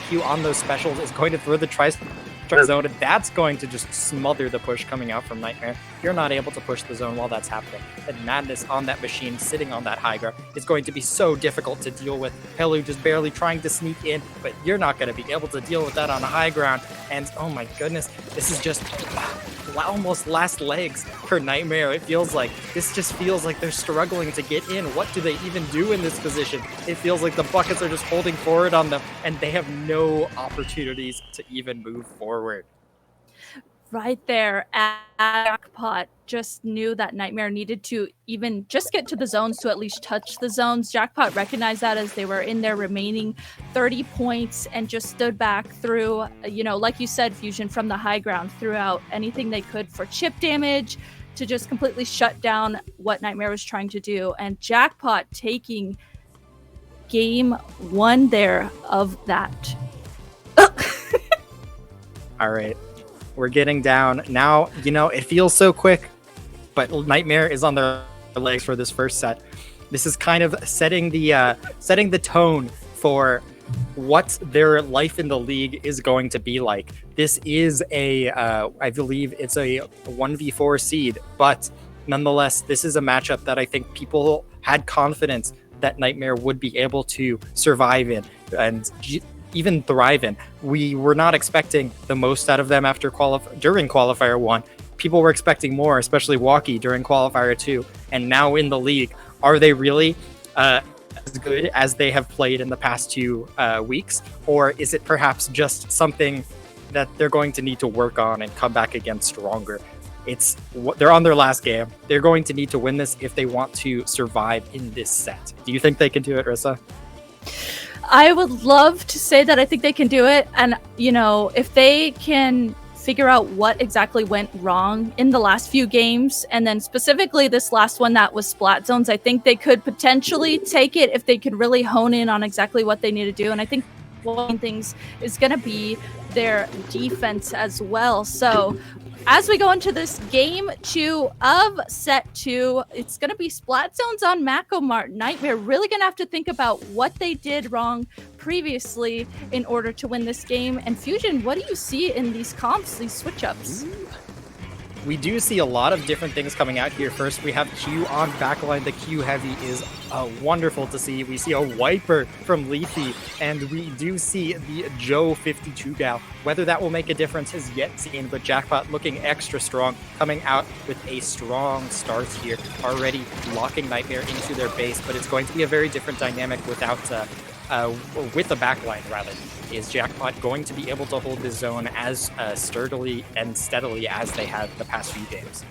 .Q on those specials is going to throw the tri-strike zone, and that's going to just smother the push coming out from Nightmare. You're not able to push the zone while that's happening. And Madness on that machine, sitting on that high ground, is going to be so difficult to deal with. Helu just barely trying to sneak in, but you're not going to be able to deal with that on a high ground. And oh my goodness, this is just almost last legs for Nightmare. This just feels like they're struggling to get in. What do they even do in this position? It feels like the buckets are just holding forward on them, and they have no opportunities to even move forward. Right there at Jackpot just knew that Nightmare needed to even just get to the zones to at least touch the zones. Jackpot recognized that as they were in their remaining 30 points and just stood back through, like you said, Fusion, from the high ground, throughout anything they could for chip damage to just completely shut down what Nightmare was trying to do. And Jackpot taking game 1 there of that. All right. We're getting down. Now, it feels so quick, but Nightmare is on their legs for this first set. This is kind of setting the tone for what their life in the league is going to be like. This is I believe it's a 1v4 seed, but nonetheless, this is a matchup that I think people had confidence that Nightmare would be able to survive in and even thrive in. We were not expecting the most out of them during Qualifier 1. People were expecting more, especially Walkie during Qualifier 2. And now in the league, are they really as good as they have played in the past 2 weeks? Or is it perhaps just something that they're going to need to work on and come back again stronger? They're on their last game. They're going to need to win this if they want to survive in this set. Do you think they can do it, Rissa? I would love to say that I think they can do it. And, if they can figure out what exactly went wrong in the last few games, and then specifically this last one that was Splat Zones, I think they could potentially take it if they could really hone in on exactly what they need to do. And I think one of the things is going to be their defense as well. So as we go into this game 2 of set 2, it's going to be Splat Zones on Mako, Mart. Nightmare really going to have to think about what they did wrong previously in order to win this game. And Fusion, what do you see in these comps, these switch-ups? we do see a lot of different things coming out here. First, we have Q on backline. The Q heavy is wonderful to see. We see a wiper from Leafy, and we do see the Joe 52 gal. Whether that will make a difference is yet seen, but Jackpot looking extra strong, coming out with a strong start here, already locking Nightmare into their base, but it's going to be a very different dynamic without with the backline, rather. Is Jackpot going to be able to hold his zone as sturdily and steadily as they have the past few games?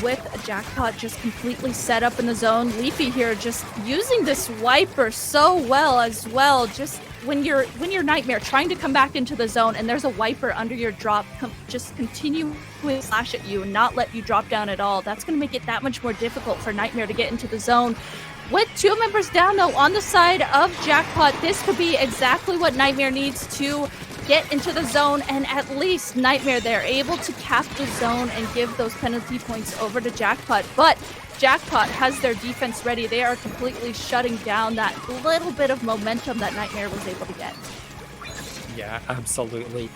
With Jackpot just completely set up in the zone, Leafy here just using this wiper so well as well. Just when you're Nightmare trying to come back into the zone and there's a wiper under your drop, just continue to slash at you and not let you drop down at all. That's going to make it that much more difficult for Nightmare to get into the zone. With 2 members down, though, on the side of Jackpot, this could be exactly what Nightmare needs to get into the zone, and at least Nightmare, they're able to cap the zone and give those penalty points over to Jackpot. But Jackpot has their defense ready. They are completely shutting down that little bit of momentum that Nightmare was able to get. Yeah, absolutely.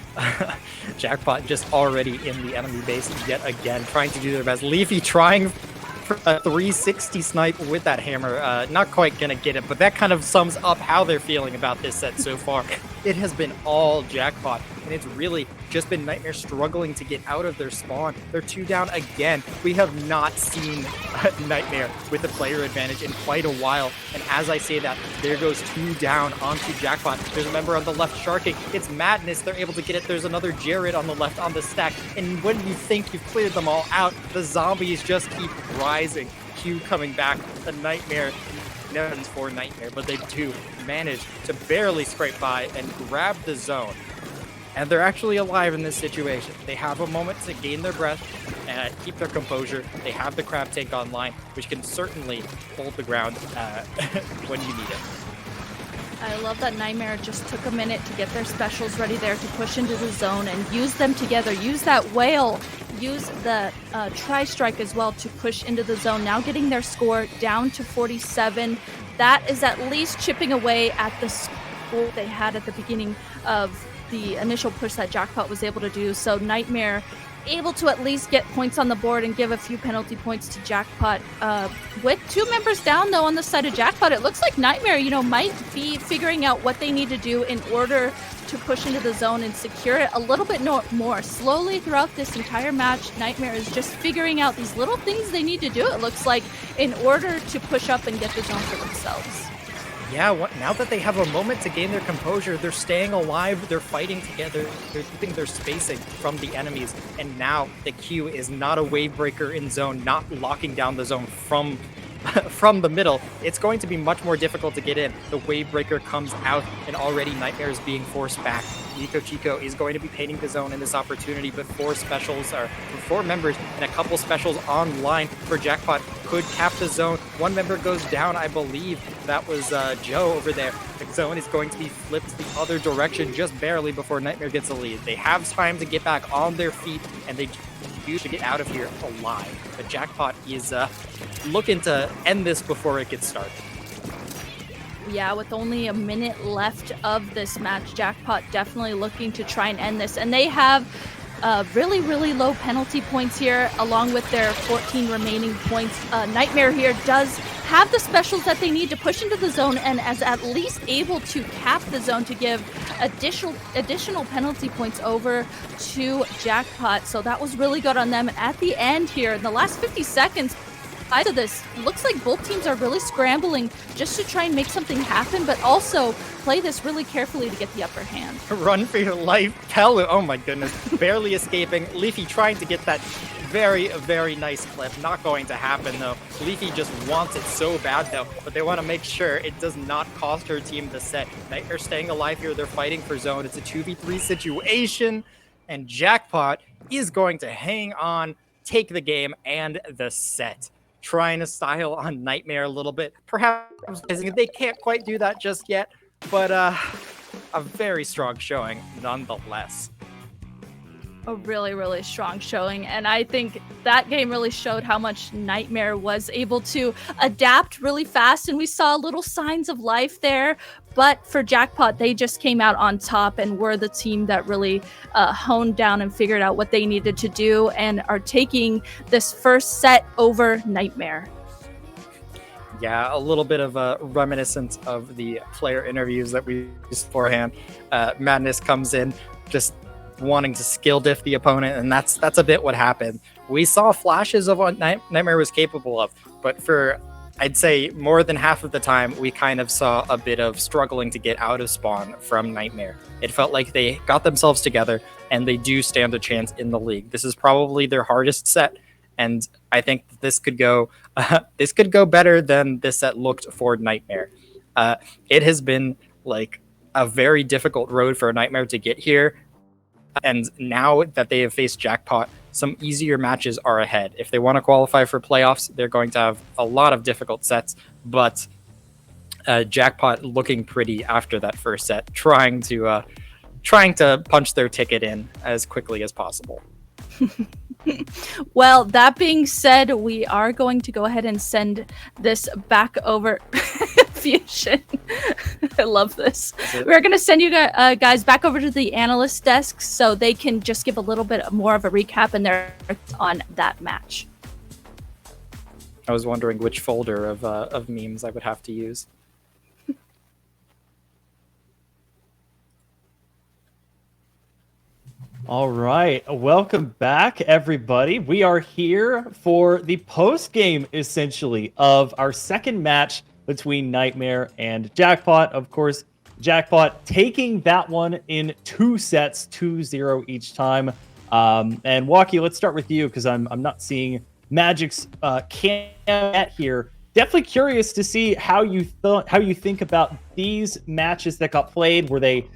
Jackpot just already in the enemy base yet again, trying to do their best. Leafy trying for a 360 snipe with that hammer. Not quite gonna get it, but that kind of sums up how they're feeling about this set so far. It has been all Jackpot, and it's really just been Nightmare struggling to get out of their spawn. They're 2 down again. We have not seen Nightmare with a player advantage in quite a while, and as I say that, there goes 2 down onto Jackpot. There's a member on the left sharking. It's madness. They're able to get it. There's another Jared on the left on the stack, and when you think you've cleared them all out, the zombies just keep rising. Q coming back. The Nightmare for Nightmare, but they do manage to barely scrape by and grab the zone. And they're actually alive in this situation. They have a moment to gain their breath and keep their composure. They have the crab tank online, which can certainly hold the ground when you need it. I love that Nightmare just took a minute to get their specials ready there to push into the zone and use them together. Use that whale, use the tri-strike as well to push into the zone. Now getting their score down to 47. That is at least chipping away at the score they had at the beginning of the initial push that Jackpot was able to do. So Nightmare able to at least get points on the board and give a few penalty points to Jackpot. With 2 members down, though, on the side of Jackpot, it looks like Nightmare, might be figuring out what they need to do in order to push into the zone and secure it a little bit more. Slowly throughout this entire match, Nightmare is just figuring out these little things they need to do, it looks like, in order to push up and get the zone for themselves. Yeah, now that they have a moment to gain their composure, they're staying alive, they're fighting together, they're keeping their spacing from the enemies, and now the Q is not a wave breaker in zone, not locking down the zone from the middle. It's going to be much more difficult to get in. The wave breaker comes out, and already Nightmare is being forced back. Nico Chico is going to be painting the zone in this opportunity, but 4 members and a couple specials online for Jackpot could cap the zone. 1 member goes down, I believe that was Joe over there. The zone is going to be flipped the other direction just barely before Nightmare gets a lead. They have time to get back on their feet, and they to get out of here alive. But Jackpot is looking to end this before it gets started. Yeah, with only a minute left of this match, Jackpot definitely looking to try and end this. And they have really, really low penalty points here, along with their 14 remaining points. Nightmare here does have the specials that they need to push into the zone and is at least able to cap the zone to give additional penalty points over to Jackpot. So that was really good on them. And at the end here, in the last 50 seconds, of this, looks like both teams are really scrambling just to try and make something happen, but also play this really carefully to get the upper hand. Run for your life, Pelu. Oh my goodness, barely escaping. Leafy trying to get that very, very nice clip. Not going to happen though. Leafy just wants it so bad though, but they want to make sure it does not cost her team the set. Nightmare staying alive here. They're fighting for zone. It's a 2v3 situation, and Jackpot is going to hang on, take the game and the set. Trying to style on Nightmare a little bit. Perhaps they can't quite do that just yet, but a very strong showing nonetheless. a really, really strong showing. And I think that game really showed how much Nightmare was able to adapt really fast. And we saw little signs of life there. But for Jackpot, they just came out on top and were the team that really honed down and figured out what they needed to do and are taking this first set over Nightmare. Yeah, a little bit of a reminiscence of the player interviews that we used beforehand. Madness comes in just wanting to skill diff the opponent, and that's a bit what happened. We saw flashes of what Nightmare was capable of, but for, I'd say, more than half of the time, we kind of saw a bit of struggling to get out of spawn from Nightmare. It felt like they got themselves together, and they do stand a chance in the league. This is probably their hardest set, and I think this could go better than this set looked for Nightmare. It has been like a very difficult road for Nightmare to get here, and now that they have faced Jackpot, some easier matches are ahead. If they want to qualify for playoffs, they're going to have a lot of difficult sets, but Jackpot looking pretty after that first set, trying to punch their ticket in as quickly as possible. Well, that being said, we are going to go ahead and send this back over. Fusion. I love this. We're going to send you guys back over to the analyst desk so they can just give a little bit more of a recap and their on that match. I was wondering which folder of memes I would have to use. All right, welcome back, everybody. We are here for the post game, essentially, of our second match between Nightmare and Jackpot. Of course, Jackpot taking that one in 2 sets, 2-0 each time. And Walkie, let's start with you because I'm not seeing Magic's cam here. Definitely curious to see how you think about these matches that got played. Were they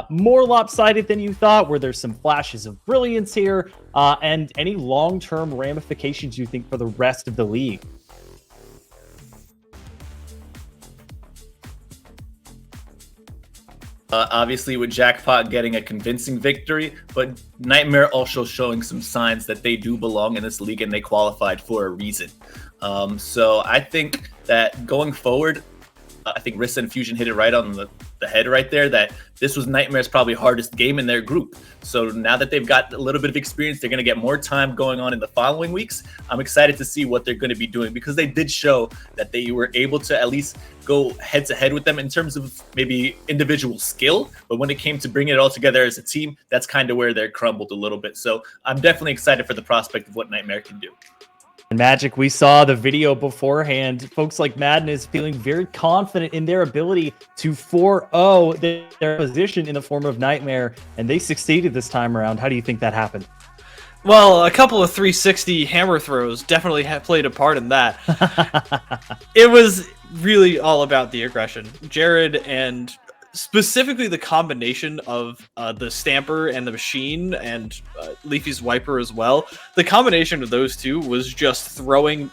more lopsided than you thought? Were there some flashes of brilliance here? And any long-term ramifications you think for the rest of the league? Obviously, with Jackpot getting a convincing victory, but Nightmare also showing some signs that they do belong in this league and they qualified for a reason. So I think that going forward, I think Rissa and Fusion hit it right on the head right there, that this was Nightmare's probably hardest game in their group. So now that they've got a little bit of experience, they're going to get more time going on in the following weeks. I'm excited to see what they're going to be doing because they did show that they were able to at least go head to head with them in terms of maybe individual skill. But when it came to bringing it all together as a team, that's kind of where they crumbled a little bit. So I'm definitely excited for the prospect of what Nightmare can do. And Magic, we saw the video beforehand. Folks like Madness feeling very confident in their ability to 4-0 their position in the form of Nightmare, and they succeeded this time around. How do you think that happened? Well, a couple of 360 hammer throws definitely played a part in that. It was really all about the aggression. Jared and specifically the combination of the Stamper and the Machine and Leafy's Wiper as well. The combination of those two was just throwing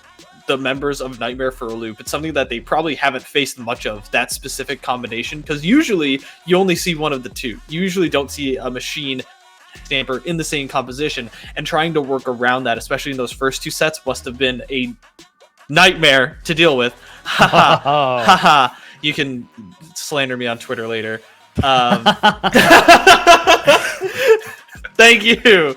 the members of Nightmare for a loop. It's something that they probably haven't faced much of, that specific combination, because usually you only see one of the two. You usually don't see a Machine Stamper in the same composition, and trying to work around that, especially in those first 2 sets, must have been a nightmare to deal with. Haha. Haha. You can slander me on Twitter later. Thank you.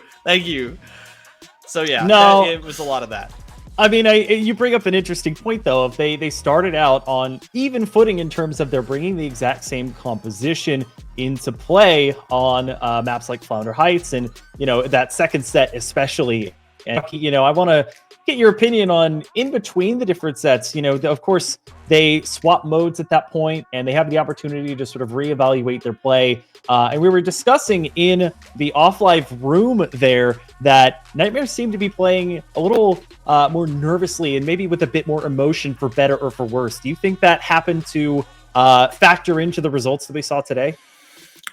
So yeah, no, it was a lot of that. I mean, you bring up an interesting point, though. If they started out on even footing in terms of they're bringing the exact same composition into play on maps like Flounder Heights, and that second set especially. And I want to get your opinion on in between the different sets. Of course, they swap modes at that point, and they have the opportunity to sort of reevaluate their play. And we were discussing in the off-live room there that Nightmare seemed to be playing a little more nervously and maybe with a bit more emotion, for better or for worse. Do you think that happened to factor into the results that we saw today?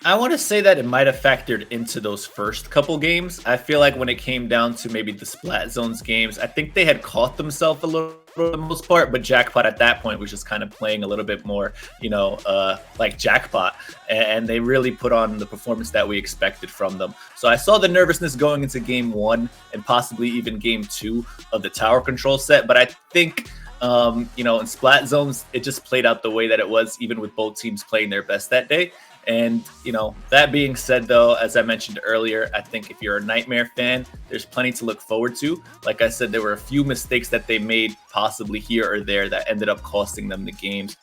I want to say that it might have factored into those first couple games. I feel like when it came down to maybe the Splat Zones games, I think they had caught themselves a little for the most part, but Jackpot at that point was just kind of playing a little bit more, like Jackpot, and they really put on the performance that we expected from them. So I saw the nervousness going into game 1 and possibly even game 2 of the tower control set, but I think in Splat zones, it just played out the way that it was, even with both teams playing their best that day. And, that being said, though, as I mentioned earlier, I think if you're a Nightmare fan, there's plenty to look forward to. Like I said, there were a few mistakes that they made possibly here or there that ended up costing them the games.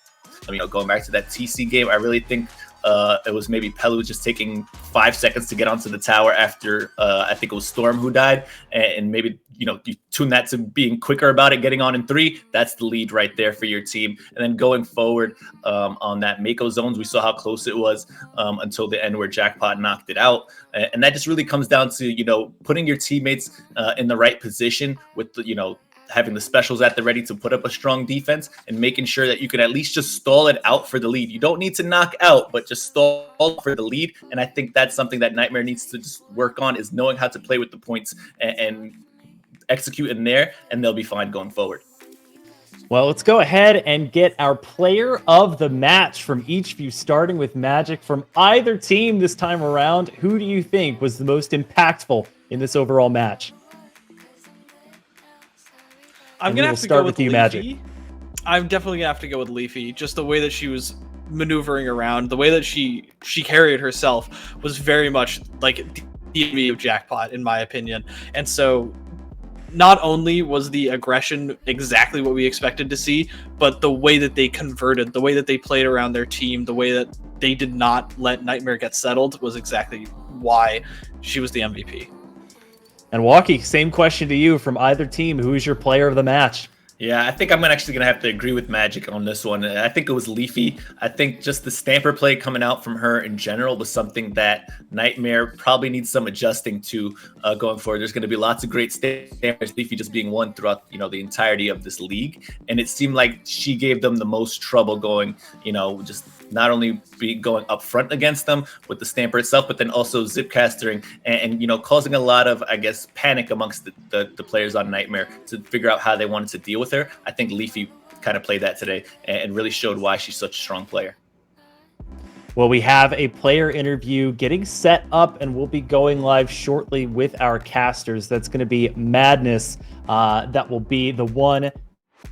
Going back to that TC game, I really think it was maybe Pelu just taking 5 seconds to get onto the tower after I think it was Storm who died, and maybe you tune that to being quicker about it, getting on in 3. That's the lead right there for your team. And then going forward on that Mako zones, we saw how close it was until the end where Jackpot knocked it out, and that just really comes down to putting your teammates in the right position with the having the specials at the ready to put up a strong defense and making sure that you can at least just stall it out for the lead. You don't need to knock out, but just stall for the lead. And I think that's something that Nightmare needs to just work on, is knowing how to play with the points and execute in there, and they'll be fine going forward. Well, let's go ahead and get our player of the match from each of you, starting with Magic from either team this time around. Who do you think was the most impactful in this overall match? I'm going to have to go with you, Leafy. Magic. I'm definitely going to have to go with Leafy. Just the way that she was maneuvering around, the way that she carried herself was very much like the enemy of Jackpot, in my opinion. And so not only was the aggression exactly what we expected to see, but the way that they converted, the way that they played around their team, the way that they did not let Nightmare get settled was exactly why she was the MVP. And Walkie, same question to you from either team. Who is your player of the match? Yeah, I think I'm actually going to have to agree with Magic on this one. I think it was Leafy. I think just the Stamper play coming out from her in general was something that Nightmare probably needs some adjusting to going forward. There's going to be lots of great Stampers, Leafy just being one throughout, the entirety of this league. And it seemed like she gave them the most trouble going, just not only going up front against them with the Stamper itself, but then also zipcastering and causing a lot of, I guess, panic amongst the players on Nightmare to figure out how they wanted to deal with her. I think Leafy kind of played that today and really showed why she's such a strong player. Well, we have a player interview getting set up, and we'll be going live shortly with our casters. That's going to be Madness. That will be the one.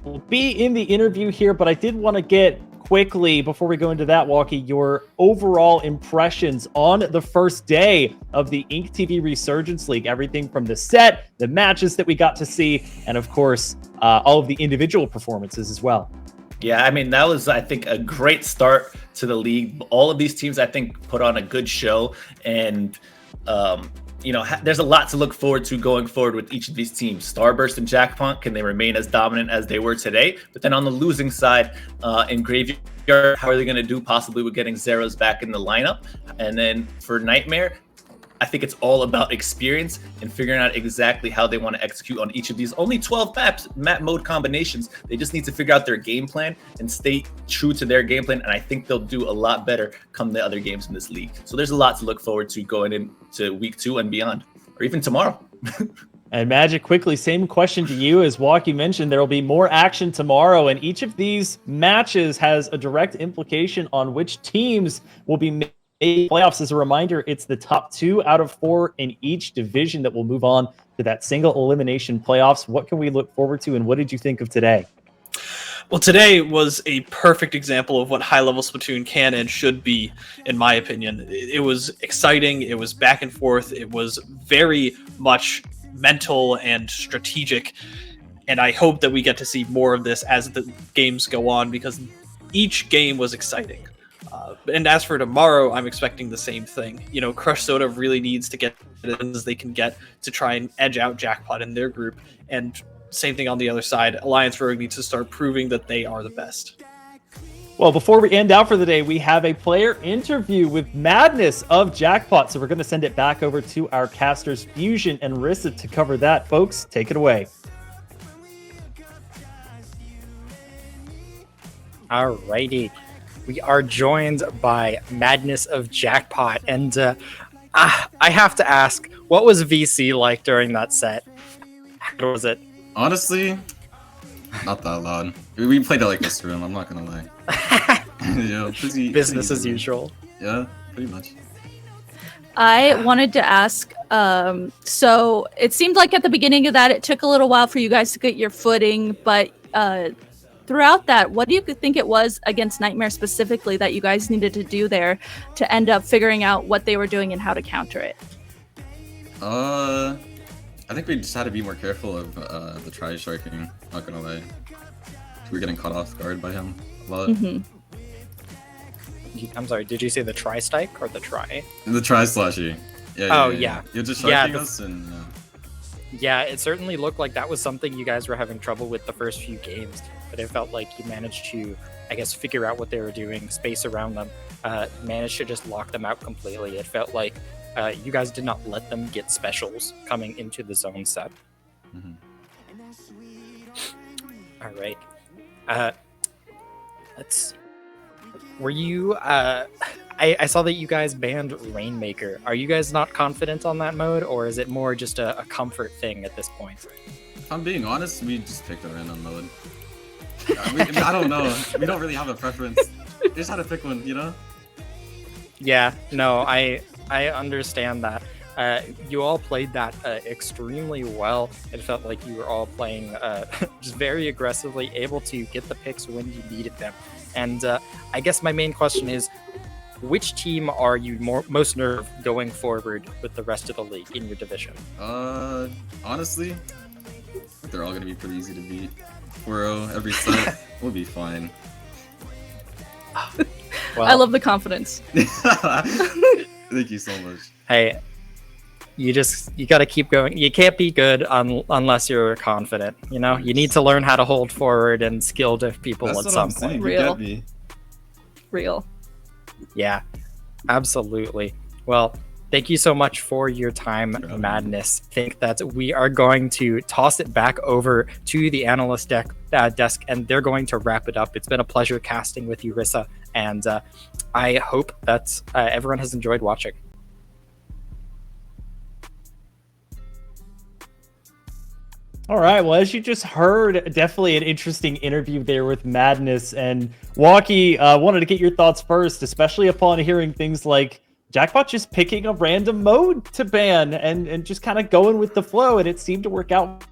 Will be in the interview here, but I did want to get quickly, before we go into that, Walkie, your overall impressions on the first day of the InkTV Resurgence League. Everything from the set, the matches that we got to see, and of course, all of the individual performances as well. Yeah, I mean, that was, I think, a great start to the league. All of these teams, I think, put on a good show, and there's a lot to look forward to going forward with each of these teams. Starburst and Jackpot, can they remain as dominant as they were today? But then on the losing side, in Graveyard, how are they going to do possibly with getting Zeros back in the lineup? And then for Nightmare, I think it's all about experience and figuring out exactly how they want to execute on each of these only 12 map mode combinations. They just need to figure out their game plan and stay true to their game plan, and I think they'll do a lot better come the other games in this league. So there's a lot to look forward to going into week 2 and beyond, or even tomorrow. And Magic, quickly, same question to you. As Walkie mentioned, there will be more action tomorrow, and each of these matches has a direct implication on which teams will be made playoffs. As a reminder, it's the top 2 out of 4 in each division that will move on to that single elimination playoffs. What can we look forward to, and what did you think of today? Well, today was a perfect example of what high-level Splatoon can and should be, in my opinion. It was exciting, it was back and forth, it was very much mental and strategic, and I hope that we get to see more of this as the games go on, because each game was exciting. And as for tomorrow, I'm expecting the same thing. Crush Soda really needs to get as they can get to try and edge out Jackpot in their group. And same thing on the other side. Alliance Rogue needs to start proving that they are the best. Well, before we end out for the day, we have a player interview with Madness of Jackpot. So we're going to send it back over to our casters, Fusion and Rissa, to cover that. Folks, take it away. Alrighty. We are joined by Madness of Jackpot, and I have to ask, what was VC like during that set? How was it? Honestly, Not that loud. We played it like this room, I'm not gonna lie. Yeah, Business as usual. Yeah, pretty much. I wanted to ask, so it seemed like at the beginning of that, it took a little while for you guys to get your footing, but throughout that, what do you think it was against Nightmare specifically that you guys needed to do there to end up figuring out what they were doing and how to counter it? I think we just had to be more careful of the try-sharking, not gonna lie. We were getting caught off guard by him a lot. I'm sorry, did you say the tri-strike or the try? The try-slashy. Yeah. You're just sharking us and... Yeah, it certainly looked like that was something you guys were having trouble with the first few games, but it felt like you managed to, I guess, figure out what they were doing, space around them, managed to just lock them out completely. It felt like you guys did not let them get specials coming into the zone set. All right. Let's see. Were you... I saw that you guys banned Rainmaker. Are you guys not confident on that mode, or is it more just a comfort thing at this point? If I'm being honest, we just picked a random mode. I don't know. We don't really have a preference. We just had to pick one, you know? Yeah, no, I understand that. You all played that extremely well. It felt like you were all playing just very aggressively, able to get the picks when you needed them. And I guess my main question is, which team are you most nerved going forward with the rest of the league in your division? Honestly, I think they're all going to be pretty easy to beat. 4-0 every set, we'll be fine. Well, I love the confidence. Thank you so much. Hey, you got to keep going. You can't be good unless you're confident. You know, you need to learn how to hold forward and skill diff people at some point. Real. Yeah, absolutely. Well, thank you so much for your time, Madness. I think that we are going to toss it back over to the Analyst Desk, and they're going to wrap it up. It's been a pleasure casting with you, Rissa, and I hope that everyone has enjoyed watching. All right. Well, as you just heard, definitely an interesting interview there with Madness. And Walkie, wanted to get your thoughts first, especially upon hearing things like Jackpot just picking a random mode to ban and just kind of going with the flow, and it seemed to work out.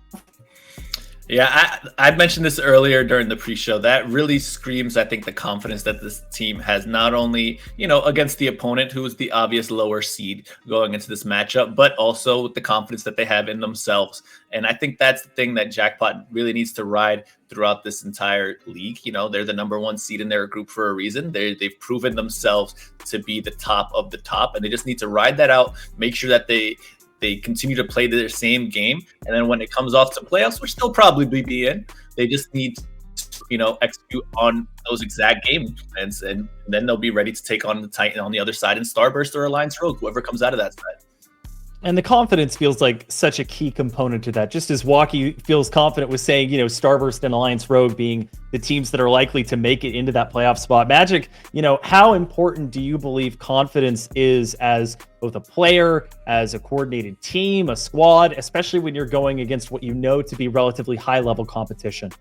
Yeah, I mentioned this earlier during the pre-show. That really screams, I think, the confidence that this team has, not only, against the opponent, who is the obvious lower seed going into this matchup, but also with the confidence that they have in themselves. And I think that's the thing that Jackpot really needs to ride throughout this entire league. They're the #1 seed in their group for a reason. They've proven themselves to be the top of the top, and they just need to ride that out, make sure that they continue to play their same game. And then when it comes off to playoffs, which they'll probably be in, they just need to, execute on those exact game plans. And then they'll be ready to take on the Titan on the other side in Starburst or Alliance Rogue, whoever comes out of that side. And the confidence feels like such a key component to that. Just as Walkie feels confident with saying, Starburst and Alliance Rogue being the teams that are likely to make it into that playoff spot. Magic, how important do you believe confidence is as both a player, as a coordinated team, a squad, especially when you're going against what you know to be relatively high-level competition?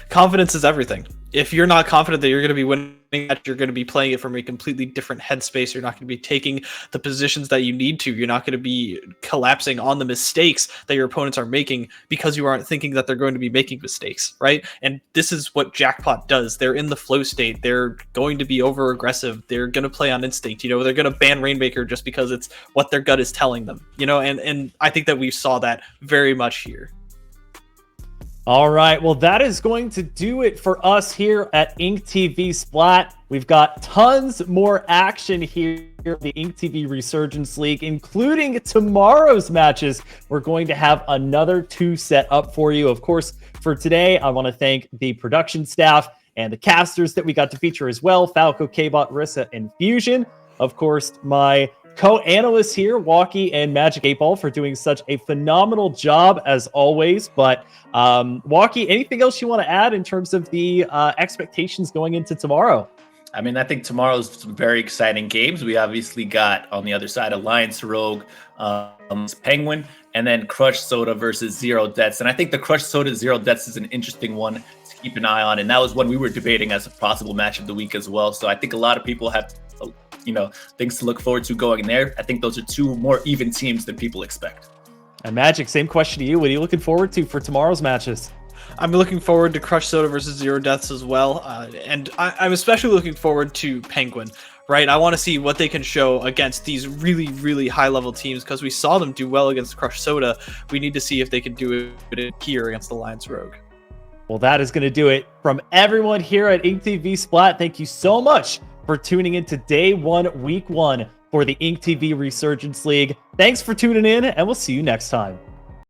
Confidence is everything. If you're not confident that you're going to be winning, that you're going to be playing it from a completely different headspace. You're not going to be taking the positions that you need to. You're not going to be collapsing on the mistakes that your opponents are making because you aren't thinking that they're going to be making mistakes, right? And this is what Jackpot does. They're in the flow state. They're going to be over aggressive. They're going to play on instinct. They're going to ban Rainmaker just because it's what their gut is telling them. And I think that we saw that very much here. All right, well, that is going to do it for us here at InkTV Splat. We've got tons more action here at the InkTV Resurgence League, including tomorrow's matches. We're going to have another 2 set up for you. Of course, for today, I want to thank the production staff and the casters that we got to feature as well, Falco, K-Bot, Rissa, and Fusion. Of course, my co-analysts here, Walkie and Magic 8-Ball, for doing such a phenomenal job as always. But Walkie, anything else you want to add in terms of the expectations going into tomorrow? I mean, I think tomorrow's some very exciting games. We obviously got on the other side Alliance Rogue, Penguin, and then Crush Soda versus Zero Deaths. And I think the Crush Soda Zero Deaths is an interesting one to keep an eye on. And that was one we were debating as a possible match of the week as well. So I think a lot of people have, things to look forward to going there. I think those are two more even teams than people expect. And Magic, same question to you. What are you looking forward to for tomorrow's matches? I'm looking forward to Crush Soda versus Zero Deaths as well. And I'm especially looking forward to Penguin, right? I want to see what they can show against these really, really high-level teams because we saw them do well against Crush Soda. We need to see if they can do it here against Alliance Rogue. Well, that is going to do it from everyone here at InkTV Splat. Thank you so much for tuning in to Day 1, Week 1 for the InkTV Resurgence League. Thanks for tuning in, and we'll see you next time.